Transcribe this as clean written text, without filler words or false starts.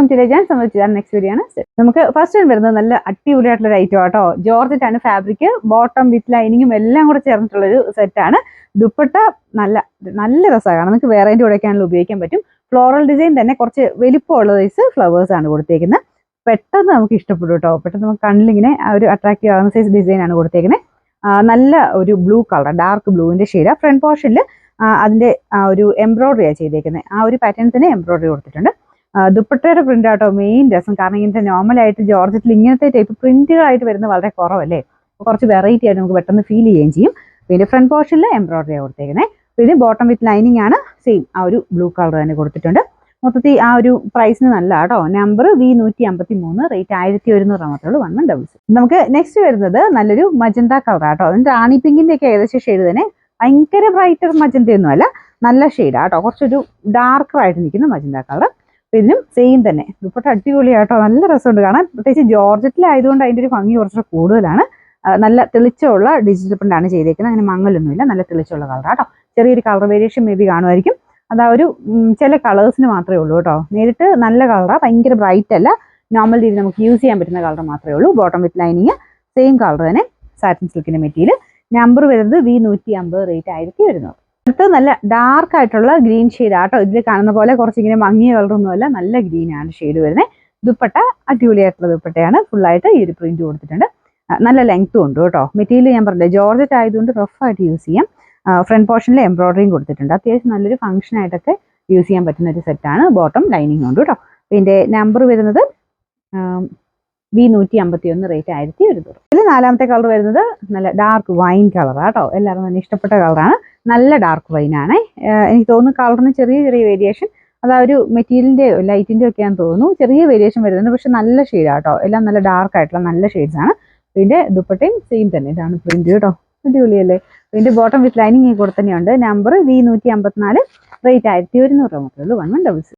Next video ആണ്. നമുക്ക് first വരുന്നത് നല്ല അടിപൊളിയായിട്ടുള്ള ഒരു ഐറ്റം ആട്ടോ. ജോർജറ്റ് ആണ് ഫാബ്രിക്, ബോട്ടം വിത്ത് ലൈനിങ്ങും എല്ലാം കൂടെ ചേർന്നിട്ടുള്ള ഒരു സെറ്റാണ്. ദുപ്പട്ട നല്ല നല്ല രസമാണ്, നമുക്ക് വേറെൻ്റെ കൂടെയൊക്കെയാണെങ്കിലും ഉപയോഗിക്കാൻ പറ്റും. ഫ്ലോറൽ ഡിസൈൻ തന്നെ കുറച്ച് വലിപ്പമുള്ള സൈസ് ഫ്ലവേഴ്സ് ആണ് കൊടുത്തേക്കുന്നത്. പെട്ടെന്ന് നമുക്ക് ഇഷ്ടപ്പെടും കേട്ടോ. പെട്ടെന്ന് നമുക്ക് കണ്ണിലിങ്ങനെ ഒരു അട്രാക്റ്റീവ് ആകുന്ന സൈസ് ഡിസൈൻ ആണ് കൊടുത്തേക്കുന്നത്. നല്ല ഒരു ബ്ലൂ കളർ, ഡാർക്ക് ബ്ലൂവിന്റെ ഷെയ്ഡ്. ഫ്രണ്ട് പോർഷനിൽ അതിന്റെ ഒരു എംബ്രോയിഡറിയാണ് ചെയ്തേക്കുന്നത്. ആ ഒരു പാറ്റേൺ തന്നെ എംബ്രോയിഡറി കൊടുത്തിട്ടുണ്ട്. ദുപ്പട്ടയുടെ പ്രിന്റ് ആട്ടോ മെയിൻ രസം. കാരണം ഇങ്ങനത്തെ നോർമലായിട്ട് ജോർജറ്റിൽ ഇങ്ങനത്തെ ടൈപ്പ് പ്രിന്റുകളായിട്ട് വരുന്നത് വളരെ കുറവല്ലേ. കുറച്ച് വെറൈറ്റി ആയിട്ട് നമുക്ക് പെട്ടെന്ന് ഫീൽ ചെയ്യുകയും ചെയ്യും. പിന്നെ ഫ്രണ്ട് പോർഷനിൽ എംബ്രോയിഡറിയാണ് കൊടുത്തേക്കുന്നത്. പിന്നെ ബോട്ടം വിത്ത് ലൈനിങ് ആണ്, സെയിം ആ ഒരു ബ്ലൂ കളർ തന്നെ കൊടുത്തിട്ടുണ്ട്. മൊത്തത്തിൽ ആ ഒരു പ്രൈസിന് നല്ല കേട്ടോ. നമ്പർ V153, റേറ്റ് 1100 മാത്രമേ ഉള്ളൂ. 1166. നമുക്ക് നെക്സ്റ്റ് വരുന്നത് നല്ലൊരു മജന്ത കളർ ആട്ടോ. അതിന്റെ റാണി പിങ്കിന്റെ ഒക്കെ ഏകദേശം ഷെയ്ഡ് തന്നെ. ഭയങ്കര ബ്രൈറ്റർ മജന്തയൊന്നും അല്ല, നല്ല ഷെയ്ഡ് ആട്ടോ. കുറച്ചൊരു ഡാർക്കർ ആയിട്ട് നിൽക്കുന്ന മജന്ത കളർ. പിന്നെ സെയിം തന്നെ ദുപ്പട്ട അടിപൊളിയാട്ടോ, നല്ല രസമുണ്ട് കാണാൻ. പ്രത്യേകിച്ച് ജോർജറ്റിലായതുകൊണ്ട് അതിൻ്റെ ഒരു ഭംഗി കുറച്ചുകൂടെ കൂടുതലാണ്. നല്ല തെളിച്ചമുള്ള ഡിജിറ്റൽ പ്രിന്റാണ് ചെയ്തേക്കുന്നത്. അങ്ങനെ മങ്ങലൊന്നുമില്ല, നല്ല തെളിച്ചമുള്ള കളർ ആട്ടോ. ചെറിയൊരു കളർ വേരിയേഷൻ മേ ബി കാണുമായിരിക്കും. അതാ ഒരു ചില കളേഴ്സിന് മാത്രമേ ഉള്ളൂ കേട്ടോ. നേരിട്ട് നല്ല കളറാണ്, ഭയങ്കര ബ്രൈറ്റ് അല്ല, നോർമൽ രീതിയിൽ നമുക്ക് യൂസ് ചെയ്യാൻ പറ്റുന്ന കളർ മാത്രമേ ഉള്ളൂ. Bottom with lining same colour തന്നെ, സാറ്റിൻ സിൽക്കിന്റെ മെറ്റീരിയൽ. നമ്പർ വരുന്നത് V150, റേറ്റ് 1100. അടുത്ത് നല്ല ഡാർക്ക് ആയിട്ടുള്ള ഗ്രീൻ ഷെയ്ഡ് ആട്ടോ. ഇതിൽ കാണുന്ന പോലെ കുറച്ചിങ്ങനെ മങ്ങിയ കളറൊന്നുമല്ല, നല്ല ഗ്രീൻ ആണ് ഷെയ്ഡ് വരുന്നത്. ദുപ്പട്ട അടിപൊളിയായിട്ടുള്ള ദുപ്പട്ടയാണ്, ഫുള്ളായിട്ട് ഈ ഒരു പ്രിന്റ് കൊടുത്തിട്ടുണ്ട്. നല്ല ലെങ്ത്തും ഉണ്ട് കേട്ടോ. മെറ്റീരിയൽ ഞാൻ പറഞ്ഞില്ലേ ജോർജറ്റ് ആയതുകൊണ്ട് റഫായിട്ട് യൂസ് ചെയ്യാം. ഫ്രണ്ട് പോർഷനിൽ എംബ്രോയിഡറിയും കൊടുത്തിട്ടുണ്ട്. അത്യാവശ്യം നല്ലൊരു ഫംഗ്ഷൻ ആയിട്ടൊക്കെ യൂസ് ചെയ്യാൻ പറ്റുന്ന ഒരു സെറ്റാണ്. ബോട്ടം ലൈനിങ് ഉണ്ട് കേട്ടോ. ഇതിന്റെ നമ്പർ വരുന്നത് V151, റേറ്റ് 1100. ഇതിൽ നാലാമത്തെ കളർ വരുന്നത് നല്ല ഡാർക്ക് വൈൻ കളർ ആട്ടോ. എല്ലാവരും തന്നെ ഇഷ്ടപ്പെട്ട കളറാണ്. നല്ല ഡാർക്ക് വൈൻ ആണ്. എനിക്ക് തോന്നുന്നു കളറിന് ചെറിയ ചെറിയ വേരിയേഷൻ, അതാ ഒരു മെറ്റീരിയലിന്റെ ലൈറ്റിന്റെ ഒക്കെയാണെന്ന് തോന്നുന്നു, ചെറിയ വേരിയേഷൻ വരുന്നുണ്ട്. പക്ഷെ നല്ല ഷെയ്ഡ് ആട്ടോ, എല്ലാം നല്ല ഡാർക്ക് ആയിട്ടുള്ള നല്ല ഷെയ്ഡ്സ് ആണ്. ഇതിന്റെ ദുപ്പട്ടയും സെയിം തന്നെ, ഇതാണ് പ്രിന്റ് കേട്ടോ. അടിപൊളിയല്ലേ. ഇതിന്റെ ബോട്ടം വിത്ത് ലൈനിങ് കൂടെ തന്നെയുണ്ട്. നമ്പർ V154, റേറ്റ് 1100 മാത്രമേ ഉള്ളൂ. 1166.